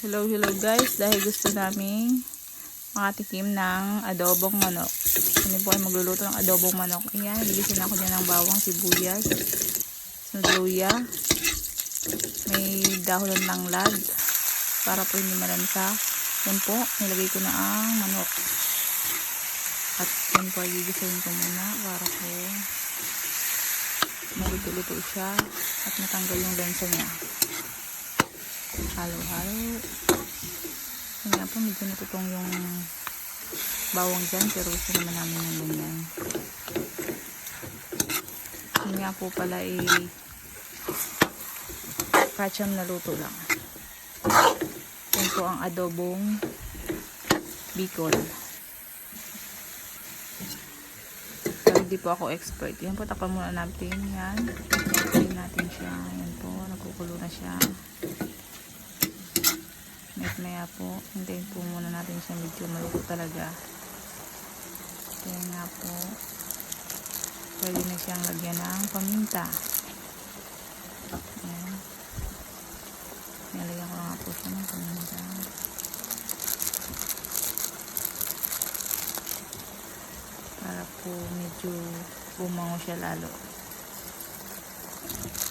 Hello guys, dahil gusto namin makatikim ng adobong manok. Kami po ay magluluto ng adobong manok. Ayan, nilisin ako dyan ng bawang, sibuyas, luya, may dahon ng tanglad para po hindi malansa. Yan po, nilagay ko na ang manok. At yan po ay gigisahin ko muna para po maluto-luto siya at matanggal yung lansa niya. Halo-halo. Kaya po medyo natutong yung bawang dyan, pero gusto naman namin ng ganyan. Yun nga po pala kacham na luto lang. Yan po ang adobong Bicol. Pero hindi po ako expert. Yan po, takpan muna natin yan. Takpan natin siya. Yan po, nagkukulo na siya. Maya po, hintayin po muna natin siya medyo maluto talaga. Kaya nga po, pwede na siyang lagyan ng paminta. Ayan. Nilagyan ko nga po siya ng paminta. Para po medyo bumango siya lalo.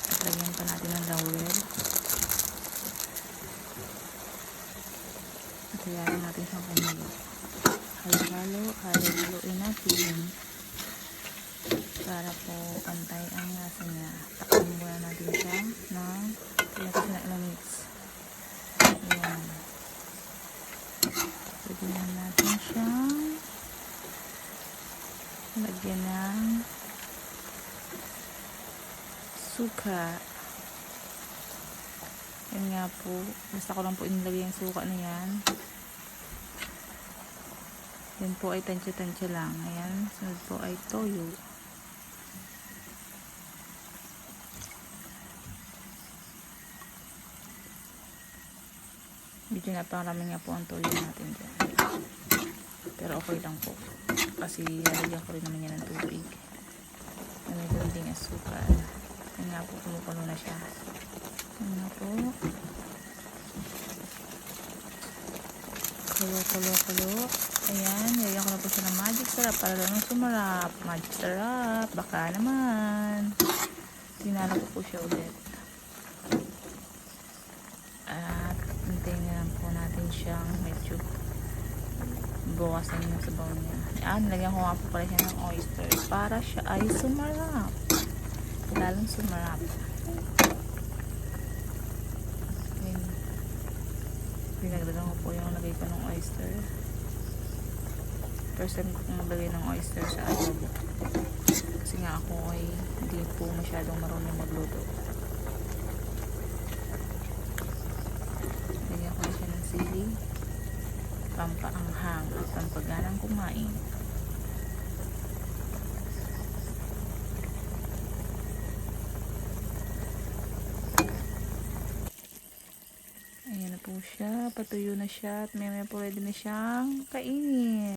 At lagyan pa natin ng laurel. At hayain natin siyang kumulo. Halo-haloin natin para po pantay ang lasa niya. Takpan muna natin siya ng pinatid na ilang minutes. Ayan. Pwede na natin siyang lagyan ng suka. Yan nga po, basta ko lang po inilagay yung suka na yan. Yan po ay tansya-tansya lang. Ayan, sunod po ay toyo. Medyo napakarami nga po ang toyo natin dyan. Pero okay lang po. Kasi lalagyan ko rin naman yan ng tubig. May ganding asukal. Yan nga po, kumukulo na siya. Yan nga po. Kulo. Ayan, nilagyan ko na po siya ng magic syrup para lang sumarap. Magic syrup, baka naman. Sinala ko po siya ulit. At hintayin na lang po natin siyang medyo bukasan yung sabaw niya. Ayan, nilagyan ko nga po pala siya ng oyster para siya ay sumarap. Lalong sumarap. Ayan. Pinagdagan ko po yung lagay ko ng oyster. First time ko maglagay ng oyster sa adobo. Kasi nga ako ay hindi po masyadong marunong magluto. Lagyan ko na siya ng sili. Pampaanghang at pampaganang kumain. Ayan na po siya. Patuyo na siya. At may po ready na siyang kainin.